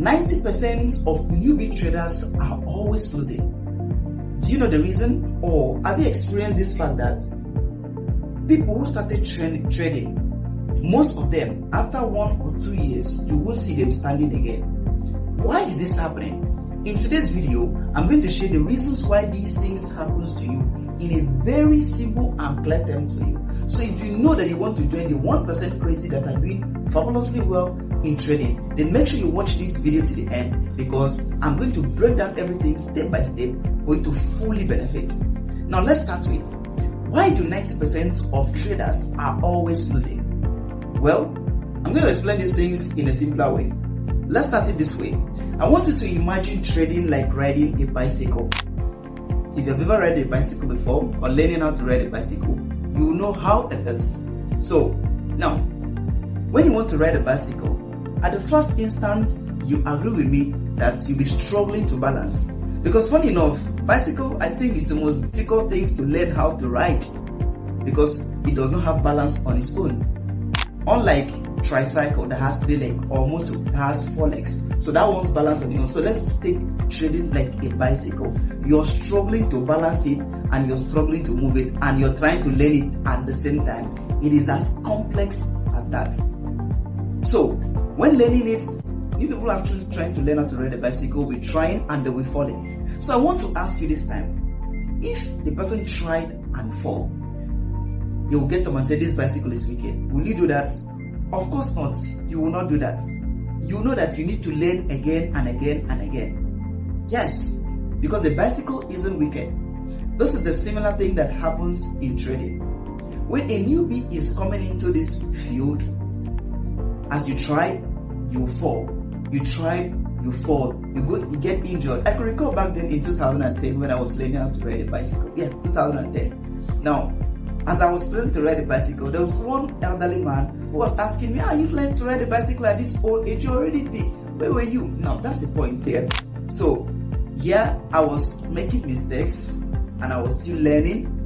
90% of newbie traders are always losing. Do you know the reason? Or have you experienced this fact that people who started trading, most of them, after 1 or 2 years, you won't see them standing again? Why is this happening? In today's video, I'm going to share the reasons why these things happen to you in a very simple and clear terms for you. So if you know that you want to join the 1% crazy that are doing fabulously well in trading, then make sure you watch this video to the end, because I'm going to break down everything step by step for you to fully benefit. Now let's start with, why do 90% of traders are always losing? Well, I'm going to explain these things in a simpler way. Let's start it this way. I want you to imagine trading like riding a bicycle. If you've ever ridden a bicycle before or learning how to ride a bicycle, you will know how it is. So now, when you want to ride a bicycle, at the first instance, you agree with me that you'll be struggling to balance. Because funny enough, bicycle, I think, is the most difficult thing to learn how to ride, because it does not have balance on its own. Unlike tricycle that has 3 legs, or motor that has 4 legs. So that one's balance on its own. So let's take trading like a bicycle. You're struggling to balance it, and you're struggling to move it, and you're trying to learn it at the same time. It is as complex as that. So when learning it, new people are actually trying to learn how to ride a bicycle, we're trying and they will falling. So I want to ask you this time, if the person tried and fall, you will get them and say this bicycle is wicked. Will you do that? Of course not. You will not do that. You know that you need to learn again and again and again. Yes, because the bicycle isn't wicked. This is the similar thing that happens in trading. When a newbie is coming into this field, as you try, you fall. You try, you fall. You get injured. I could recall back then in 2010 when I was learning how to ride a bicycle. Yeah, 2010. Now, as I was learning to ride a bicycle, there was one elderly man who was asking me, you learned to ride a bicycle at this old age? You're already big. Where were you? Now, that's the point here. So, yeah, I was making mistakes and I was still learning.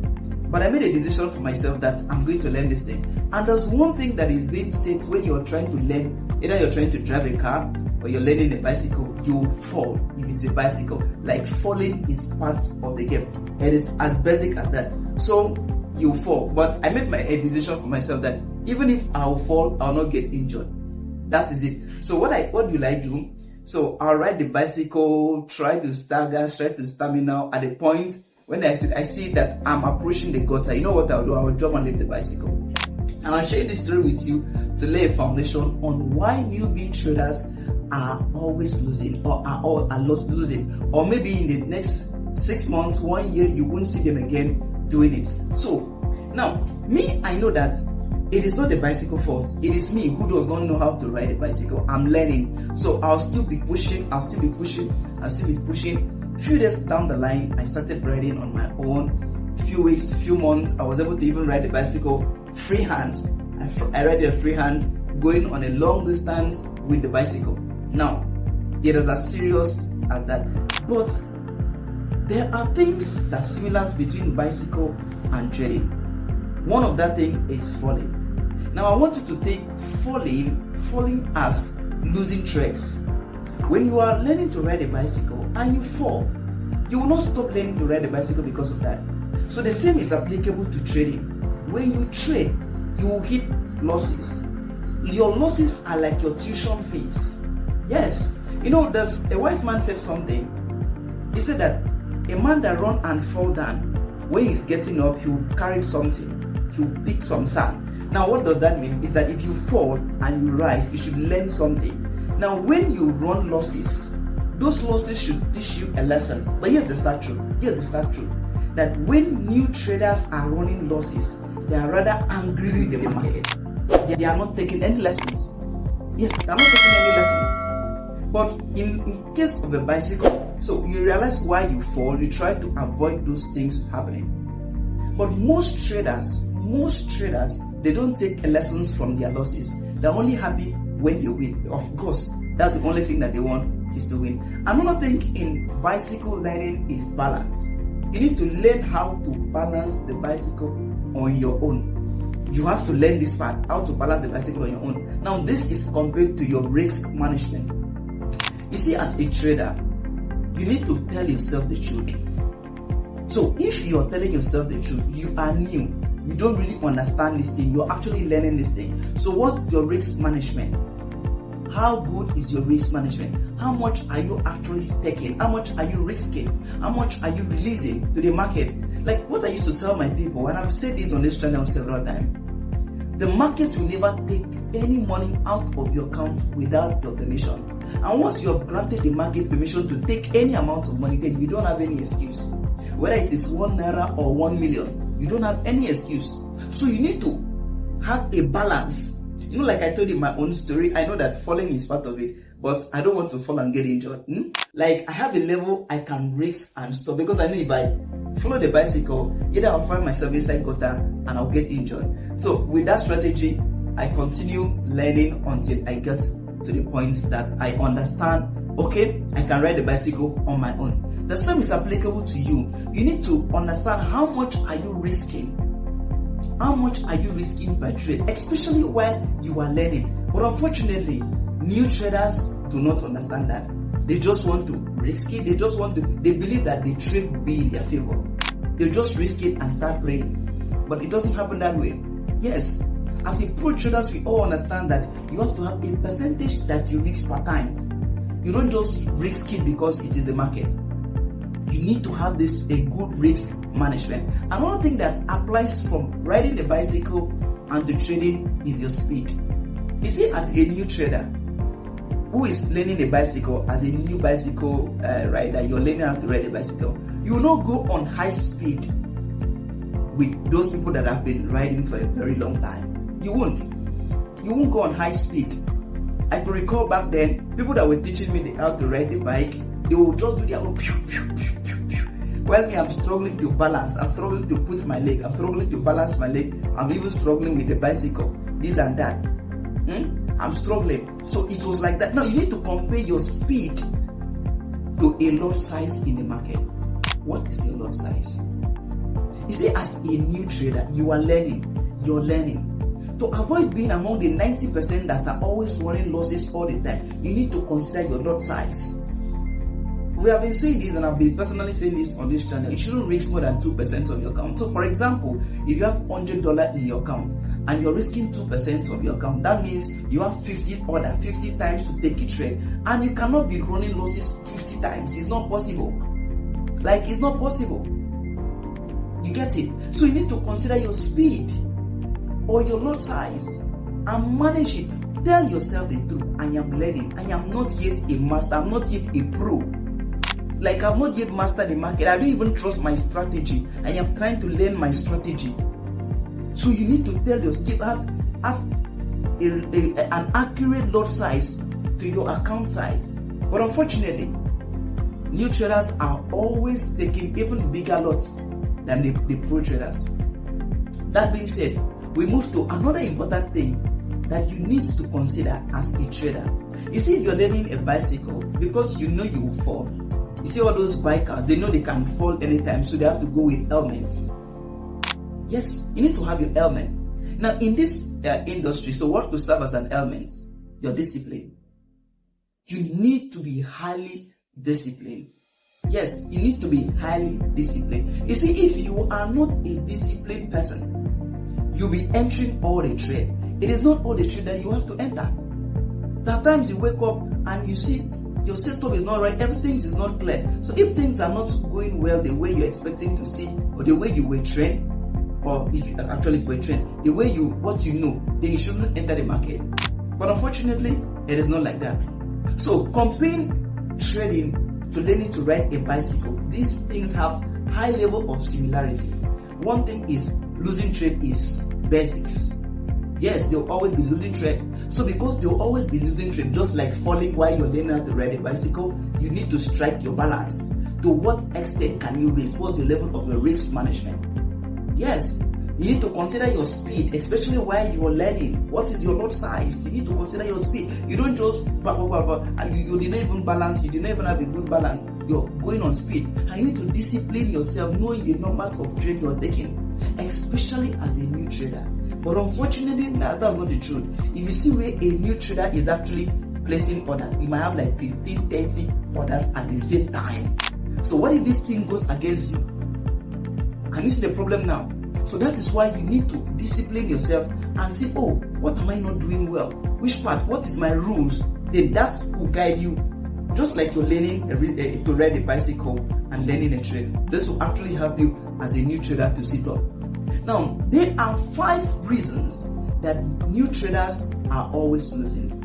But I made a decision for myself that I'm going to learn this thing. And there's one thing that is being said when you're trying to learn, either you're trying to drive a car or you're learning a bicycle, you fall if it's a bicycle. Like, falling is part of the game. It is as basic as that. So you fall. But I made a decision for myself that even if I'll fall, I'll not get injured. That is it. So what will I do? So I'll ride the bicycle, try to stagger, try to stamina at a point. When I see that I'm approaching the gutter, you know what I'll do? I will jump and leave the bicycle. And I'll share this story with you to lay a foundation on why newbie traders are always losing, or are losing. Or maybe in the next 6 months, 1 year, you won't see them again doing it. So now, I know that it is not the bicycle fault. It is me who does not know how to ride a bicycle. I'm learning. So I'll still be pushing. Few days down the line, I started riding on my own. Few weeks, few months, I was able to even ride the bicycle freehand. I ride it freehand, going on a long distance with the bicycle. Now, it is as serious as that. But there are things that are similar between bicycle and trading. One of that thing is falling. Now, I want you to take falling as losing tracks. When you are learning to ride a bicycle and you fall, you will not stop learning to ride a bicycle because of that. So the same is applicable to trading. When you trade, you will hit losses. Your losses are like your tuition fees. Yes, there's a wise man said something. He said that a man that run and fall down, when he's getting up, he'll carry something. He'll pick some sand. Now, what does that mean? Is that if you fall and you rise, you should learn something. Now, when you run losses, those losses should teach you a lesson. But here's the sad truth. That when new traders are running losses, they are rather angry with the market. They are not taking any lessons. Yes, they are not taking any lessons. But in case of a bicycle, so you realize why you fall, you try to avoid those things happening. But most traders, they don't take lessons from their losses. They're only happy when you win. Of course, that's the only thing that they want is to win. Another thing in bicycle learning is balance. You need to learn how to balance the bicycle on your own. You have to learn this part, how to balance the bicycle on your own. Now, this is compared to your risk management. You see, as a trader, you need to tell yourself the truth. So if you are telling yourself the truth, you are new, you don't really understand this thing, you're actually learning this thing. So what's your risk management? How good is your risk management? How much are you actually staking? How much are you risking? How much are you releasing to the market? Like what I used to tell my people, and I've said this on this channel several times, the market will never take any money out of your account without your permission. And once you have granted the market permission to take any amount of money, then you don't have any excuse. Whether it is 1 naira or 1 million, you don't have any excuse. So you need to have a balance. You know, like I told you my own story, I know that falling is part of it, but I don't want to fall and get injured. Like I have a level I can risk and stop, because I know if I follow the bicycle, either I'll find myself inside gutter and I'll get injured. So with that strategy, I continue learning until I get to the point that I understand, okay, I can ride the bicycle on my own. The same is applicable to you. You need to understand how much are you risking. How much are you risking by trade, especially while you are learning? But unfortunately, new traders do not understand that. They just want to risk it. They believe that the trade will be in their favor. They just risk it and start praying. But it doesn't happen that way. Yes, as a pro traders, we all understand that you have to have a percentage that you risk per time. You don't just risk it because it is the market. You need to have a good risk management. Another thing that applies from riding the bicycle and the trading is your speed. You see, as a new trader who is learning the bicycle, as a new bicycle rider, you're learning how to ride a bicycle. You will not go on high speed with those people that have been riding for a very long time. You won't. You won't go on high speed. I can recall back then, people that were teaching me how to ride the bike, they will just do their own pew, pew, pew, pew, pew. While me, I'm struggling to balance. I'm struggling to put my leg. I'm struggling to balance my leg. I'm even struggling with the bicycle. This and that. I'm struggling. So it was like that. Now you need to compare your speed to a lot size in the market. What is your lot size? You see, as a new trader, you are learning. You're learning. To avoid being among the 90% that are always running losses all the time, you need to consider your lot size. We have been saying this, and I've been personally saying this on this channel. You shouldn't risk more than 2% of your account. So for example, if you have $100 in your account and you're risking 2% of your account, that means you have 50 times to take a trade, and you cannot be running losses 50 times. It's not possible. Like, it's not possible. You get it? So you need to consider your speed or your lot size and manage it. Tell yourself the truth. I am learning. I am not yet a master. I'm not yet a pro. Like, I've not yet mastered the market. I don't even trust my strategy. I am trying to learn my strategy. So you need to tell yourself, have an accurate lot size to your account size. But unfortunately, new traders are always taking even bigger lots than the pro traders. That being said, we move to another important thing that you need to consider as a trader. You see, if you're learning a bicycle, because you know you will fall. You see all those bikers, they know they can fall anytime, so they have to go with helmets. Yes, you need to have your helmet. Now, in this industry, so what to serve as an helmet? Your discipline. You need to be highly disciplined. Yes, you need to be highly disciplined. You see, if you are not a disciplined person, you'll be entering all the trade. It is not all the trade that you have to enter. There are times you wake up and you see your setup is not right, everything is not clear. So if things are not going well the way you're expecting to see, or the way you were trained, or if you actually were trained, the way what you know, then you shouldn't enter the market. But unfortunately, it is not like that. So comparing trading to learning to ride a bicycle, these things have high level of similarity. One thing is losing trade is basics. Yes, they'll always be losing trade. So because they'll always be losing trade, just like falling while you're learning how to ride a bicycle, you need to strike your balance. To what extent can you risk? What's the level of your risk management? Yes, you need to consider your speed, especially while you are learning. What is your lot size? You need to consider your speed. You don't just you didn't even balance, you didn't even have a good balance. You're going on speed. And you need to discipline yourself, knowing the numbers of trade you're taking, especially as a new trader. But unfortunately, that's not the truth. If you see where a new trader is actually placing orders. You might have like 15, 30 orders at the same time. So what if this thing goes against you? Can you see the problem now? So that is why you need to discipline yourself and say, oh, what am I not doing well? Which part? What is my rules? Then that will guide you. Just like you're learning to ride a bicycle and learning a trade. This will actually help you as a new trader to sit up. Now, there are 5 reasons that new traders are always losing.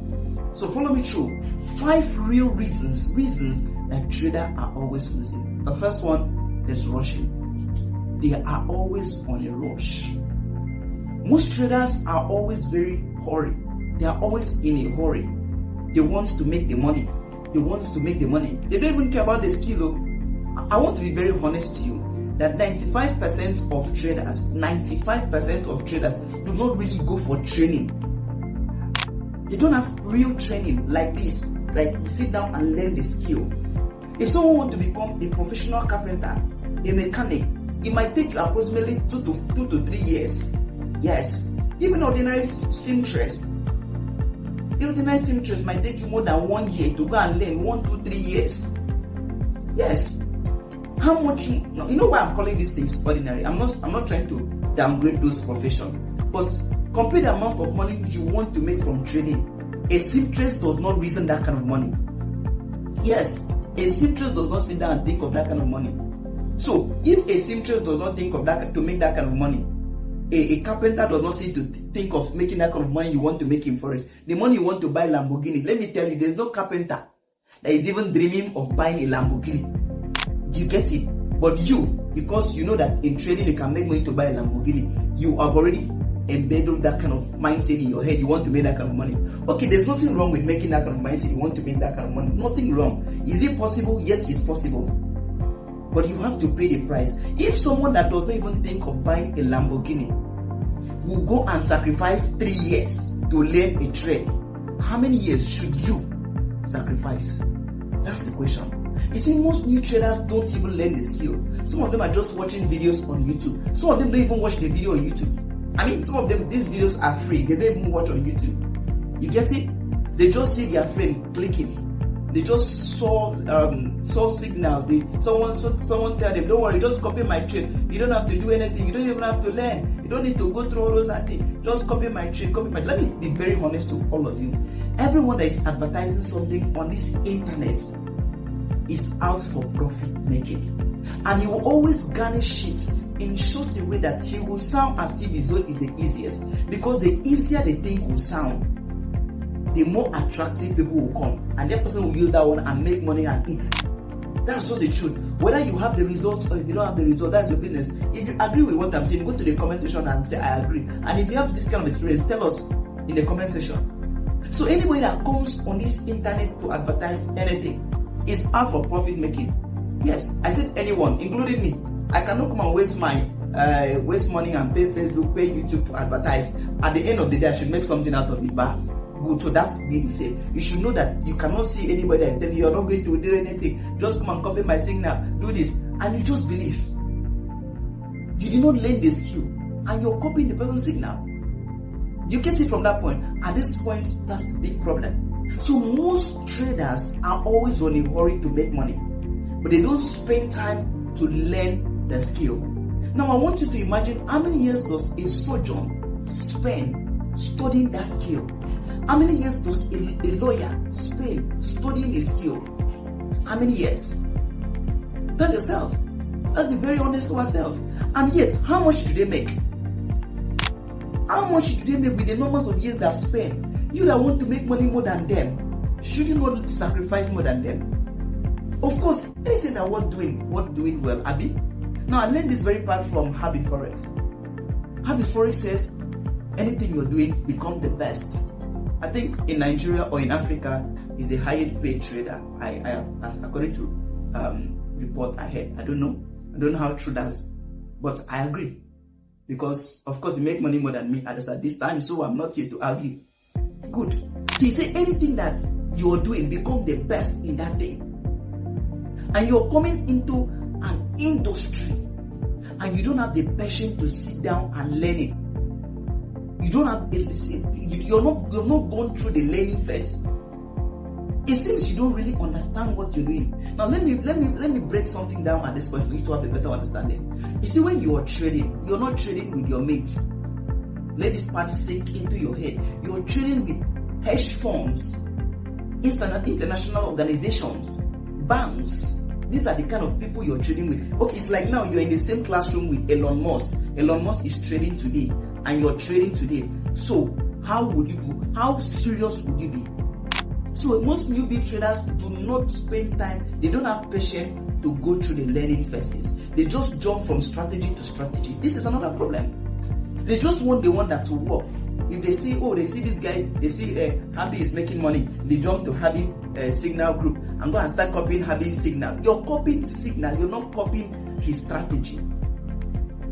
So follow me through. 5 real reasons that traders are always losing. The first one is rushing. They are always on a rush. Most traders are always very hurried. They are always in a hurry. They want to make the money. They want to make the money. They don't even care about the skill. I want to be very honest to you that 95% of traders do not really go for training. They don't have real training like this, like sit down and learn the skill. If someone wants to become a professional carpenter, a mechanic, it might take you approximately 2 to 3 years. Yes, even ordinary seamstress. Ordinary seamstress might take you more than 1 year to go and learn 1, 2, 3 years. Yes. How much you know why I'm calling these things ordinary? I'm not trying to downgrade those professions, but compare the amount of money you want to make from trading. A seamstress does not reason that kind of money. Yes, a seamstress does not sit down and think of that kind of money. So if a seamstress does not think of that to make that kind of money, a carpenter does not seem to think of making that kind of money you want to make in Forex. The money you want to buy Lamborghini, let me tell you, there's no carpenter that is even dreaming of buying a Lamborghini. Do you get it? But you, because you know that in trading you can make money to buy a Lamborghini, you have already embedded that kind of mindset in your head. You want to make that kind of money. Okay, there's nothing wrong with making that kind of mindset. You want to make that kind of money. Nothing wrong. Is it possible? Yes, it's possible. But you have to pay the price. If someone that does not even think of buying a Lamborghini will go and sacrifice 3 years to learn a trade, how many years should you sacrifice? That's the question. You see, most new traders don't even learn the skill. Some of them are just watching videos on YouTube. Some of them don't even watch the video on YouTube. I mean, some of them, these videos are free. They don't even watch on YouTube. You get it? They just see their friend clicking. They just saw signal. Someone tell them, don't worry, just copy my trade. You don't have to do anything. You don't even have to learn. You don't need to go through all those things. Just copy my trade. Let me be very honest to all of you. Everyone that is advertising something on this internet is out for profit making, and he will always garnish it in such a way that he will sound as if his zone is the easiest, because the easier the thing will sound, the more attractive people will come, and that person will use that one and make money and eat. That's just the truth. Whether you have the result or if you don't have the result, that's your business. If you agree with what I'm saying, go to the comment section and say I agree. And if you have this kind of experience, tell us in the comment section. So anybody that comes on this internet to advertise anything is out for profit making. Yes, I said anyone, including me. I cannot come and waste money and pay Facebook, pay YouTube to advertise. At the end of the day, I should make something out of it. But good. So that being said, you should know that you cannot see anybody and tell you you're not going to do anything. Just come and copy my signal, do this, and you just believe. You did not learn the skill, and you're copying the person's signal. You get it from that point. At this point, that's the big problem. So most traders are always on a hurry to make money, but they don't spend time to learn the skill. Now I want you to imagine how many years does a surgeon spend studying that skill? How many years does a lawyer spend studying a skill? How many years? Tell yourself. Let's be very honest to ourselves. And yet, how much do they make? How much do they make with the numbers of years they have spent? You that want to make money more than them, should you not sacrifice more than them? Of course, anything that worth doing well, Abby. Now I learned this very part from Habit Forex. Habit Forex says, anything you're doing, become the best. I think in Nigeria or in Africa, is the highest paid trader. I have, according to report I heard. I don't know how true that's, but I agree, because of course you make money more than me at this time, so I'm not here to argue. Good. He said anything that you're doing, become the best in that thing. And you're coming into an industry and you don't have the passion to sit down and learn it. You don't have, you're not going through the learning phase. It seems you don't really understand what you're doing. Now let me break something down at this point for you to have a better understanding. You see, when you are trading, you're not trading with your mates. Let this part sink into your head. You're trading with hedge funds, international organizations, banks. These are the kind of people you're trading with. Okay, it's like now you're in the same classroom with Elon Musk. Elon Musk is trading today, and you're trading today. So how serious would you be? So most newbie traders do not spend time. They don't have patience to go through the learning phases. They just jump from strategy to strategy. This is another problem. They just want the one that will work. If they see, they see this guy, they see Habi is making money, they jump to Habi Signal Group and go and start copying Habi's Signal. You're copying Signal, you're not copying his strategy.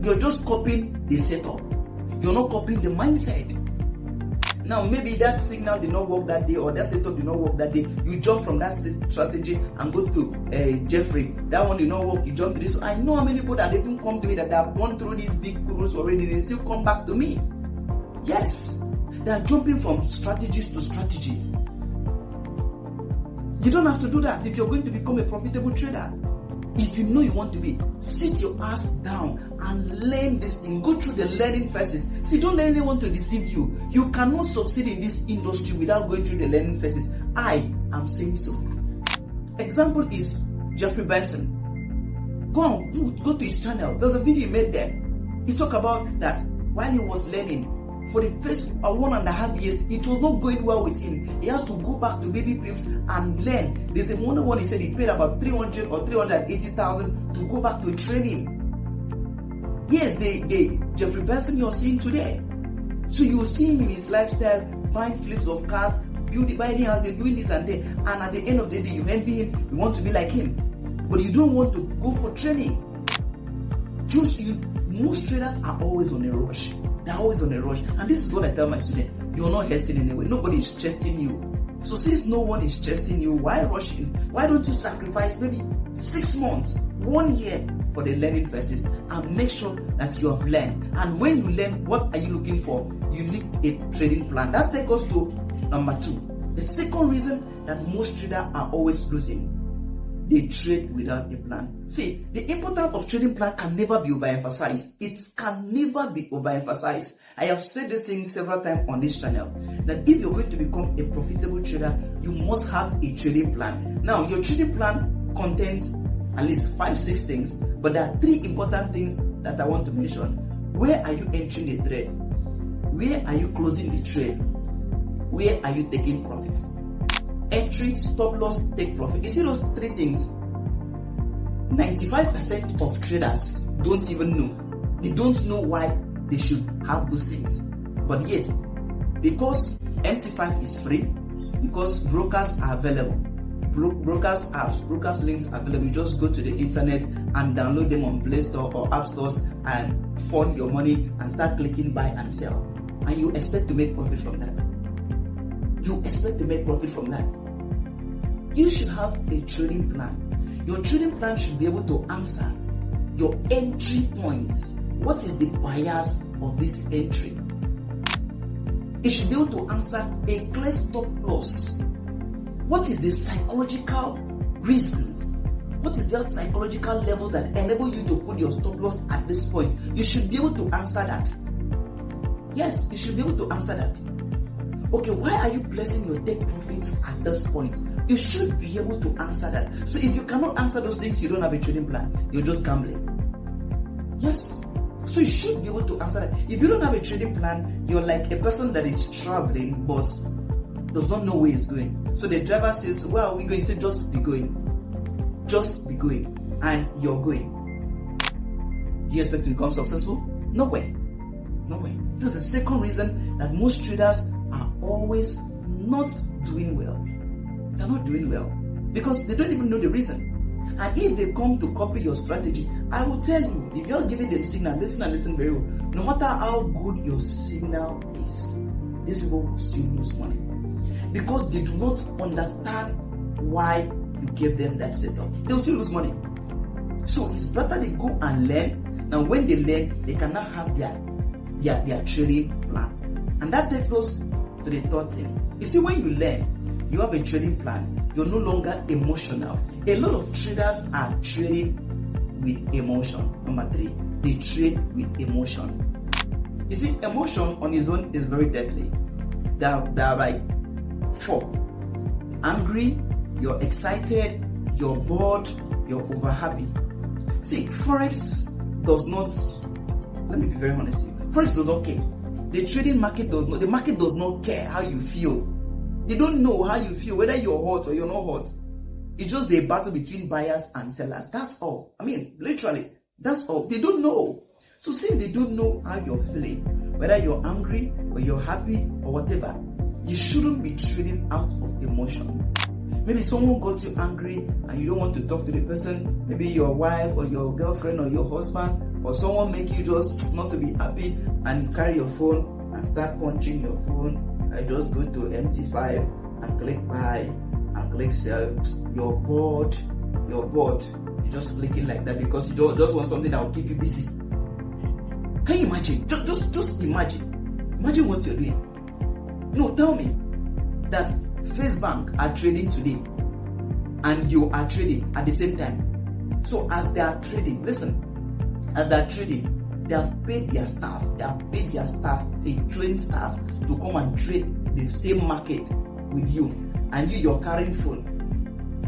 You're just copying the setup. You're not copying the mindset. Now, maybe that signal did not work that day, or that setup did not work that day. You jump from that strategy and go to Jeffrey. That one did not work. You jump to this. I know how many people that even come to me that have gone through these big gurus already. They still come back to me. Yes, they are jumping from strategies to strategy. You don't have to do that if you're going to become a profitable trader. If you know you want to be, sit your ass down and learn this thing. Go through the learning phases. See, don't let anyone to deceive you. You cannot succeed in this industry without going through the learning phases. I am saying so. Example is Jeffrey Benson. Go to his channel. There's a video he made there. He talked about that while he was learning. For the first 1.5 years, it was not going well with him. He has to go back to baby pips and learn. There's a one he said he paid about 300 or 380,000 to go back to training. Yes, the Jeffrey Benson you're seeing today. So you see him in his lifestyle, buying flips of cars, buying houses, doing this and that. And at the end of the day, you envy him, you want to be like him. But you don't want to go for training. Most traders are always on a rush. They're always on a rush. And this is what I tell my students. You're not hasting anyway. Nobody is chasing you. So since no one is chasing you, why rushing? Why don't you sacrifice maybe 6 months, 1 year for the learning phases and make sure that you have learned? And when you learn, what are you looking for? You need a trading plan. That takes us to number 2. The second reason that most traders are always losing. They trade without a plan. See, the importance of trading plan can never be overemphasized. It can never be overemphasized. I have said this thing several times on this channel, that if you're going to become a profitable trader, you must have a trading plan. Now, your trading plan contains at least 5-6 things, but there are 3 important things that I want to mention. Where are you entering the trade? Where are you closing the trade? Where are you taking profits? Entry, stop loss, take profit. You see those 3 things? 95% of traders don't even know. They don't know why they should have those things. But yet, because MT5 is free, because brokers are available, brokers apps, brokers links are available. You just go to the internet and download them on Play Store or App Stores and fund your money and start clicking buy and sell. And you expect to make profit from that. You expect to make profit from that. You should have a trading plan. Your trading plan should be able to answer your entry points. What is the bias of this entry? It should be able to answer a clear stop loss. What is the psychological reasons? What is the psychological level that enable you to put your stop loss at this point? You should be able to answer that. Yes, you should be able to answer that. Okay, why are you placing your take profits at this point? You should be able to answer that. So if you cannot answer those things, you don't have a trading plan. You're just gambling. Yes. So you should be able to answer that. If you don't have a trading plan, you're like a person that is traveling but does not know where he's going. So the driver says, where are we going? He said, just be going. Just be going. And you're going. Do you expect to become successful? No way. No way. This is the second reason that most traders are always not doing well. They're not doing well because they don't even know the reason. And if they come to copy your strategy, I will tell you, if you're giving them signal, listen very well. No matter how good your signal is, these people will still lose money because they do not understand why you gave them that setup. They'll still lose money. So it's better they go and learn. Now when they learn, they cannot have their trading plan. And that takes us to the third thing. You see, when you learn, you have a trading plan, You're no longer emotional. A lot of traders are trading with emotion. Number 3, they trade with emotion. You see, emotion on its own is very deadly. There are like 4. Angry, you're excited, you're bored, you're over happy. See, Forex does not, let me be very honest with you, Forex does not care. The trading market does not, the market does not care how you feel. They don't know how you feel, whether you're hot or you're not hot. It's just a battle between buyers and sellers. That's all. I mean, literally, that's all. They don't know. So since they don't know how you're feeling, whether you're angry or you're happy or whatever, you shouldn't be trading out of emotion. Maybe someone got you angry and you don't want to talk to the person. Maybe your wife or your girlfriend or your husband or someone make you just not to be happy, and you carry your phone and start punching your phone. I just go to MT5 and click buy and click sell. You're bored. You're just clicking like that because you just want something that will keep you busy. Can you imagine? Just imagine. Imagine what you're doing. No, tell me that First Bank are trading today and you are trading at the same time. So as they are trading, listen, as they are trading, they have paid their staff, they trained staff to come and trade the same market with you, and you're carrying phone.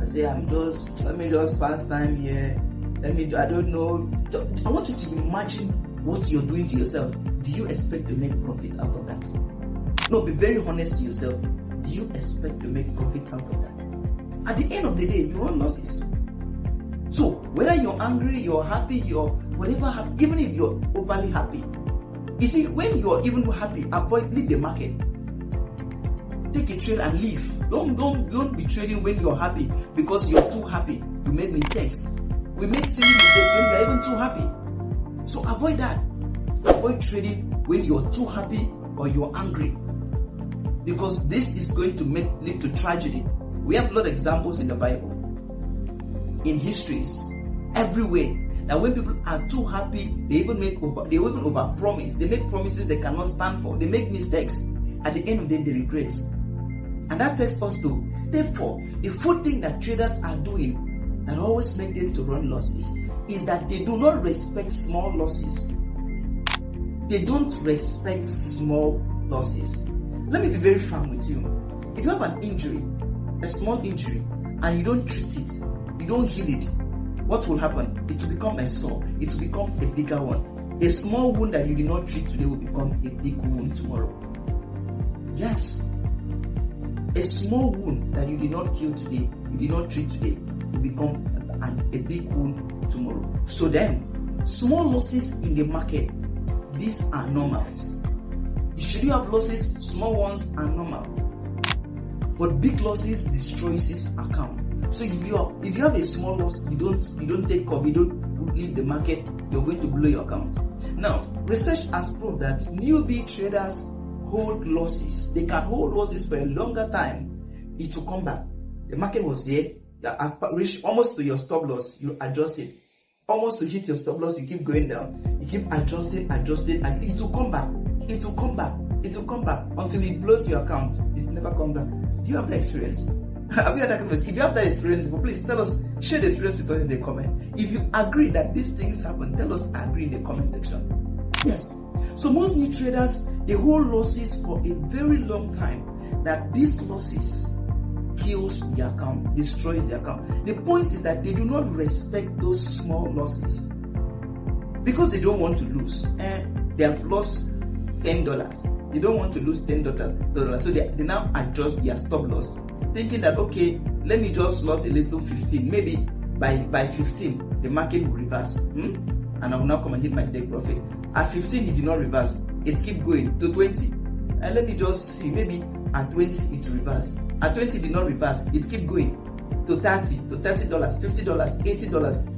I say, let me just pass time here. I don't know. I want you to imagine what you're doing to yourself. Do you expect to make profit out of that? No, be very honest to yourself. Do you expect to make profit out of that? At the end of the day, you run losses. So whether you're angry, you're happy, you're whatever, even if you're overly happy, you see, when you're even happy, leave the market. Take a trade and leave. Don't be trading when you're happy, because you're too happy. You make mistakes. We make silly mistakes when we're even too happy. So avoid that. Avoid trading when you're too happy or you're angry, because this is going to lead to tragedy. We have a lot of examples in the Bible, in histories, everywhere, that when people are too happy, they even over promise. They make promises they cannot stand for. They make mistakes. At the end of the day, they regret. And that takes us to step 4. The 4th thing that traders are doing that always make them to run losses is that they do not respect small losses. They don't respect small losses. Let me be very frank with you. If you have an injury, a small injury, and you don't treat it, you don't heal it, what will happen? It will become a sore. It will become a bigger one. A small wound that you did not treat today will become a big wound tomorrow. Yes. A small wound that you did not kill today, you did not treat today, will become a big wound tomorrow. So then, small losses in the market, these are normals. Should you have losses, small ones are normal. But big losses destroys this account. So if you have a small loss, you don't take cover, you don't leave the market, you're going to blow your account. Now, research has proved that newbie traders hold losses. They can hold losses for a longer time. It will come back. The market was there, you reached almost to your stop loss, you adjust it. Almost to hit your stop loss, you keep going down. You keep adjusting, and it will come back. It will come back until it blows your account. It never come back. Do you have that experience? Have you had that experience? If you have that experience, please tell us, share the experience with us in the comment. If you agree that these things happen, tell us agree in the comment section. Yes. So most new traders, they hold losses for a very long time. That these losses kills the account, destroys the account. The point is that they do not respect those small losses because they don't want to lose. They have lost $10. They don't want to lose $10. So they now adjust their stop loss, thinking that, okay, let me just lose a little 15. Maybe by 15, the market will reverse. And I will now come and hit my take profit. At 15, it did not reverse. It keep going to 20. And let me just see, maybe at 20, it will reverse. At 20, it did not reverse. It keep going to $30, $50, $80,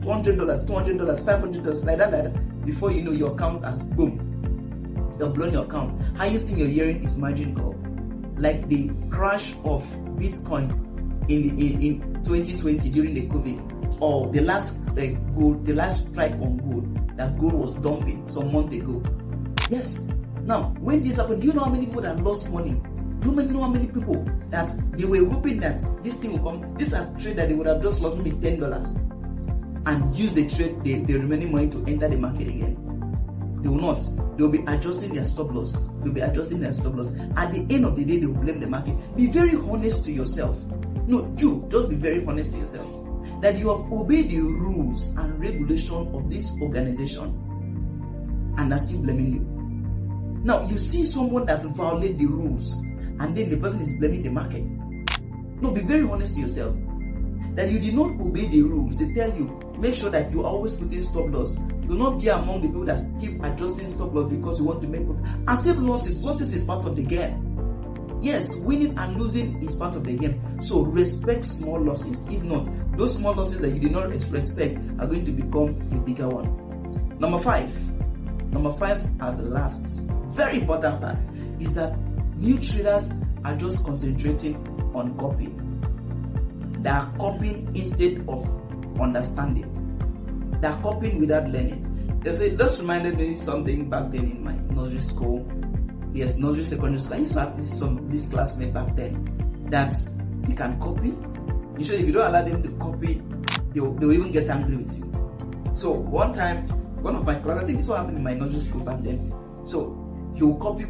$100, $200, $500, like that. Before you know, your account has boom. You've blown your account. Highest thing you're hearing is margin call. Like the crash of Bitcoin in 2020 during the COVID, or the last strike on gold, that gold was dumping some month ago. Yes. Now, when this happened, do you know how many people that lost money? Do you know how many people that they were hoping that this thing will come. This is a trade that they would have just lost maybe $10 and use the trade, the remaining money to enter the market again. They will not. They will be adjusting their stop loss. They will be adjusting their stop loss. At the end of the day, they will blame the market. Be very honest to yourself. No, you just be very honest to yourself that you have obeyed the rules and regulation of this organization and are still blaming you. Now, you see someone that violates the rules and then the person is blaming the market. No, be very honest to yourself that you did not obey the rules. They tell you, make sure that you are always putting stop loss. Do not be among the people that keep adjusting stop loss because you want to make profit. As if losses is part of the game. Yes, winning and losing is part of the game. So respect small losses. If not, those small losses that you did not respect are going to become a bigger one. Number five as the last, very important part, is that new traders are just concentrating on copying. They are copying instead of understanding. They are copying without learning. This reminded me something back then in my nursery school. Yes, nursery secondary school. I used to have this classmate back then that they can copy. Usually, if you don't allow them to copy, they will even get angry with you. So one time, one of my class, I think this one happened in my nursery school back then. So he will copy.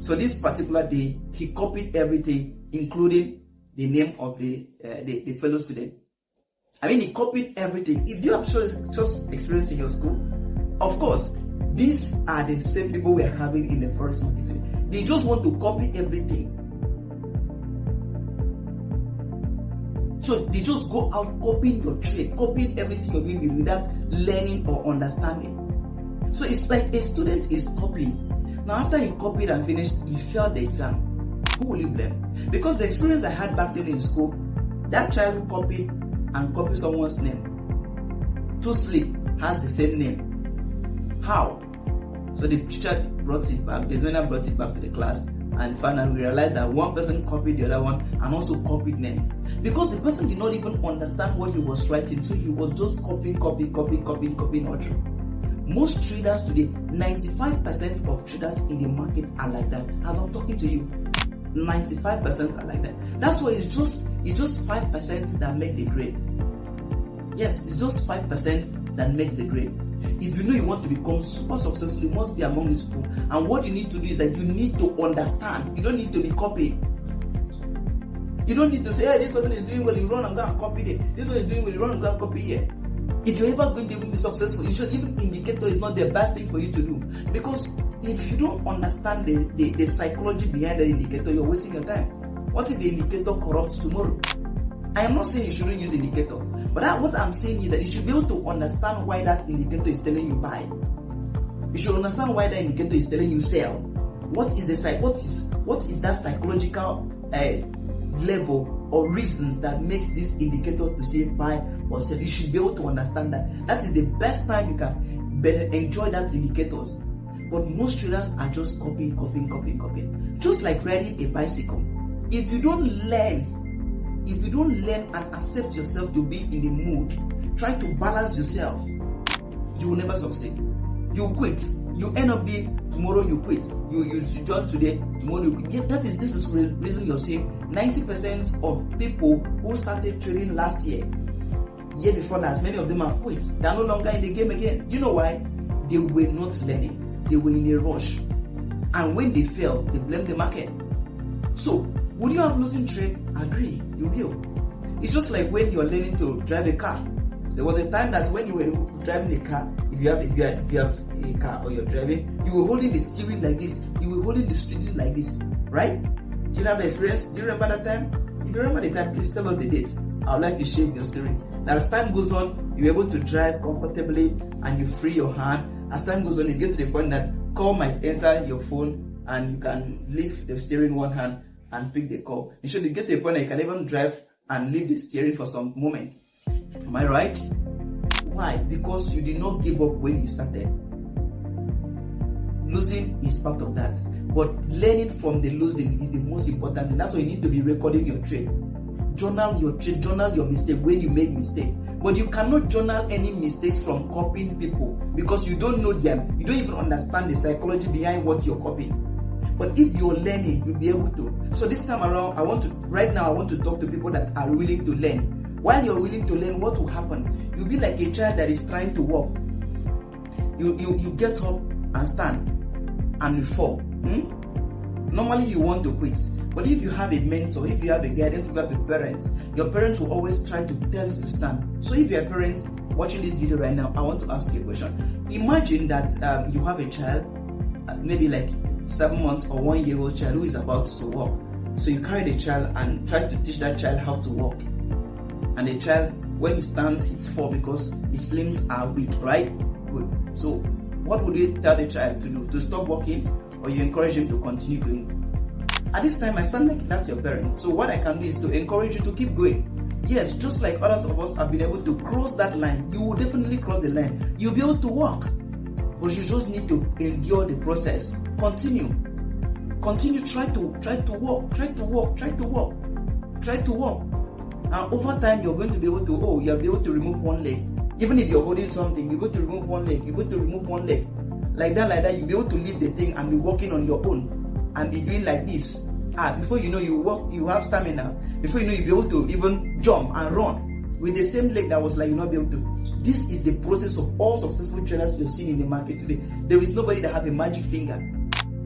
So this particular day, he copied everything, including the name of the fellow student. I mean, he copied everything. If you have just experience in your school, of course, these are the same people we are having in the Forex market today. They just want to copy everything. So they just go out copying your trade, copying everything you're doing without learning or understanding. So it's like a student is copying. Now after he copied and finished, he failed the exam. Who will you blame? Because the experience I had back then in school, that child who copied someone's name, to sleep, has the same name. How? So the teacher brought it back, the examiner brought it back to the class, and finally we realized that one person copied the other one and also copied name. Because the person did not even understand what he was writing, so he was just copying all through. Most traders today, 95% of traders in the market are like that. As I'm talking to you, 95% are like that. That's why it's just 5% that make the grade. Yes, it's just 5% that make the grade. If you know you want to become super successful, you must be among these people. And what you need to do is that you need to understand. You don't need to be copying. You don't need to say, hey, this person is doing well, you run and go and copy it. This one is doing well, you run and go and copy it. If you're ever going to be successful, even indicator is not the best thing for you to do. Because if you don't understand the psychology behind the indicator, you're wasting your time. What if the indicator corrupts tomorrow? I am not saying you shouldn't use indicator, but what I'm saying is that you should be able to understand why that indicator is telling you buy. You should understand why that indicator is telling you sell. What is that psychological level or reasons that makes these indicators to say buy or sell? You should be able to understand that. That is the best time you can enjoy that indicators. But most traders are just copying. Just like riding a bicycle. If you don't learn and accept yourself to be in the mood, try to balance yourself, you will never succeed. You quit. You end up being, tomorrow you quit. You join today, tomorrow you quit. Yeah, this is the reason you're seeing 90% of people who started trading last year before last, many of them have quit. They are no longer in the game again. Do you know why? They were not learning. They were in a rush. And when they fail, they blame the market. So, would you have losing trade? Agree, you will. It's just like when you are learning to drive a car. There was a time that when you were driving a car, if you have a car or you're driving, you were holding the steering like this, you were holding the steering like this, right? Do you have the experience? Do you remember that time? If you remember the time, please tell us the dates. I would like to shake your steering. Now, as time goes on, you're able to drive comfortably and you free your hand. As time goes on, you get to the point that call might enter your phone and you can leave the steering one hand and pick the call. You should get to a point that you can even drive and leave the steering for some moments. Am I right? Why? Because you did not give up when you started. Losing is part of that. But learning from the losing is the most important thing. That's why you need to be recording your trade. Journal your trade, journal your mistake when you make mistake. But you cannot journal any mistakes from copying people because you don't know them. You don't even understand the psychology behind what you're copying. But if you're learning, you'll be able to. So this time around, I want to talk to people that are willing to learn. While you're willing to learn, what will happen? You'll be like a child that is trying to walk. You get up and stand and you fall. Normally you want to quit. But if you have a mentor, if you have a guidance, if you have a parent, your parents will always try to tell you to stand. So if you're a parent watching this video right now, I want to ask you a question. Imagine that you have a child, maybe like 7 months or 1 year old child who is about to walk. So you carry the child and try to teach that child how to walk. And the child, when he stands, he falls because his limbs are weak, right? Good. So what would you tell the child to do? To stop walking, or you encourage him to continue going? At this time, I stand like that's your parent. So what I can do is to encourage you to keep going. Yes, just like others of us have been able to cross that line, you will definitely cross the line. You'll be able to walk. But you just need to endure the process. Continue, try to walk. And over time, you're going to be able to, you'll be able to remove one leg. Even if you're holding something, you're going to remove one leg. Like that, you'll be able to lift the thing and be walking on your own. And be doing like this. Before you know, you walk, you have stamina. Before you know, you'll be able to even jump and run with the same leg that was like, you'll not be able to. This is the process of all successful traders you're seeing in the market today. There is nobody that have a magic finger.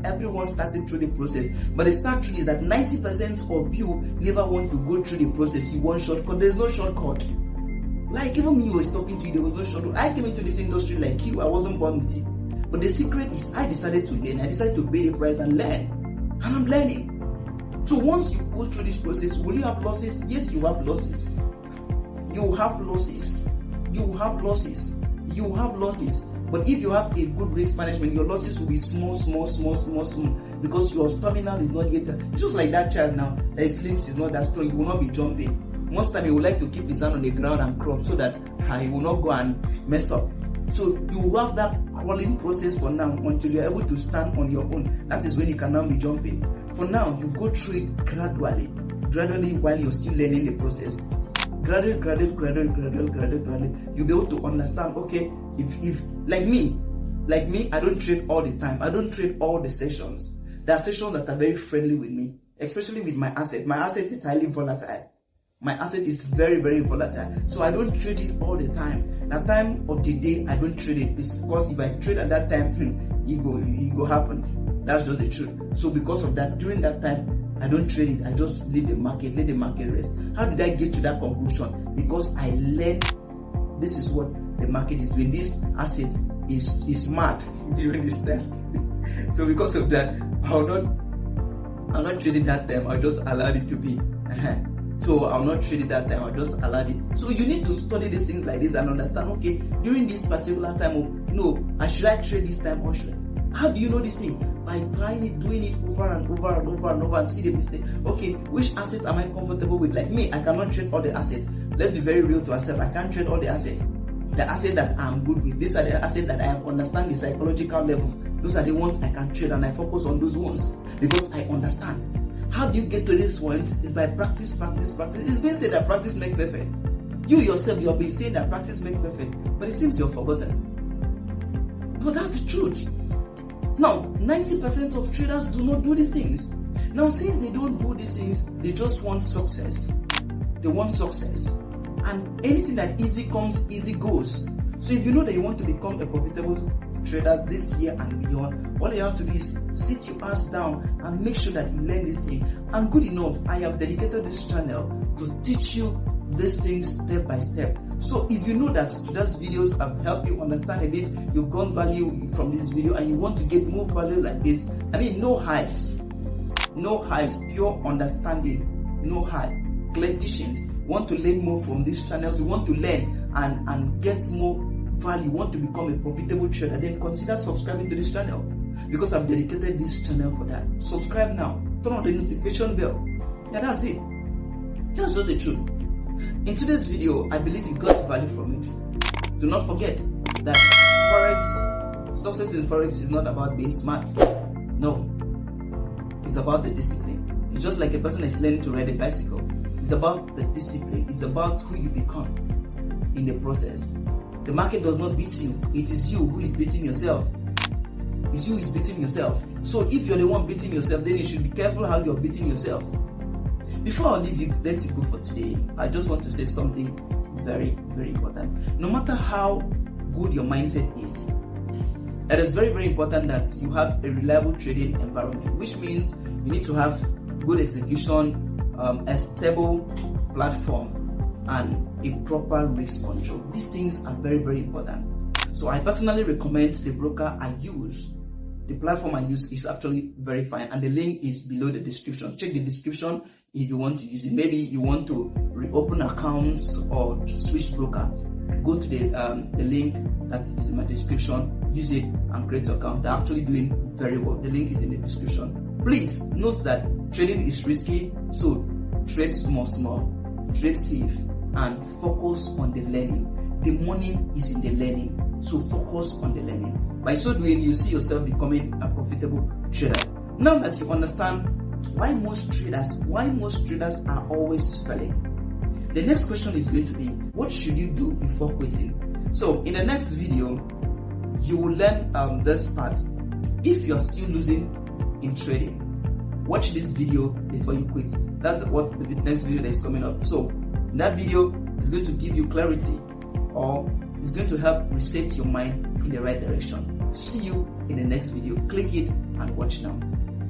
Everyone started through the process. But the sad truth is that 90% of you never want to go through the process. You want shortcut. There's no shortcut. Like even when you was talking to you, there was no shortcut. I came into this industry like you. I wasn't born with it. But the secret is I decided to learn. I decided to pay the price and learn. And I'm learning. So once you go through this process, will you have losses? Yes, you have losses. You have losses. But if you have a good risk management, your losses will be small, because your stamina is not yet. It's just like that child now, that his limbs is not that strong, he will not be jumping. Most time he would like to keep his hand on the ground and crawl so that he will not go and mess up. So you have that crawling process for now until you're able to stand on your own. That is when you can now be jumping. For now, you go through it gradually while you're still learning the process. Gradually, you'll be able to understand, okay, if like me, I don't trade all the time. I don't trade all the sessions. There are sessions that are very friendly with me, especially with my asset. My asset is highly volatile. My asset is very, very volatile. So I don't trade it all the time. That time of the day, I don't trade it. It's because if I trade at that time, it go happen. That's just the truth. So because of that, during that time, I don't trade it. I just leave the market, let the market rest. How did I get to that conclusion? Because I learned this is what the market is doing. This asset is mad during this time. So because of that, I'm not trading that time. I just allowed it to be. So I'll not trade it that time, I'll just allow it. So you need to study these things like this and understand, okay, during this particular time, should I trade this time or should I? How do you know this thing? By trying it, doing it over and over and see the mistake. Okay, which asset am I comfortable with? Like me, I cannot trade all the assets. Let's be very real to ourselves. I can't trade all the assets. The assets that I'm good with, these are the assets that I understand the psychological level. Those are the ones I can trade and I focus on those ones because I understand. How do you get to this point? Is by practice. It's been said that practice makes perfect. You yourself, you have been saying that practice makes perfect, but it seems you've forgotten. But that's the truth. Now, 90% of traders do not do these things. Now, since they don't do these things, they just want success. They want success. And anything that easy comes, easy goes. So if you know that you want to become a profitable trader this year and beyond, all you have to do is sit your ass down and make sure that you learn this thing. And good enough, I have dedicated this channel to teach you these things step by step. So if you know that today's videos have helped you understand a bit, you've gotten value from this video and you want to get more value like this, no hypes, pure understanding, no hype, clear teachings. You want to learn more from these channels, you want to learn and get more value, you want to become a profitable trader, then consider subscribing to this channel because I've dedicated this channel for that. Subscribe now, turn on the notification bell. Yeah, that's it. That's just the truth. In today's video, I believe you got value from it. Do not forget that success in Forex is not about being smart. No. It's about the discipline. It's just like a person is learning to ride a bicycle. It's about the discipline. It's about who you become in the process. The market does not beat you. It is you who is beating yourself. It's you is beating yourself. So if you're the one beating yourself, then you should be careful how you're beating yourself. Before I leave you, let you go for today, I just want to say something very, very important. No matter how good your mindset is, it is very, very important that you have a reliable trading environment, which means you need to have good execution, a stable platform, and a proper risk control. These things are very, very important. So I personally recommend the broker I use. The platform I use is actually very fine, and the link is below the description. Check the description if you want to use it. Maybe you want to reopen accounts or switch broker. Go to the link that is in my description, use it and create your account. They're actually doing very well. The link is in the description. Please note that trading is risky, so trade small, trade safe, and focus on the learning. The money is in the learning, so focus on the learning. By so doing, you see yourself becoming a profitable trader. Now that you understand why most traders are always failing, the next question is going to be, what should you do before quitting? So in the next video, you will learn this part. If you are still losing in trading, watch this video before you quit. That's what the next video that is coming up. So that video is going to give you clarity, or it's going to help reset your mind in the right direction. See you in the next video. Click it and watch now.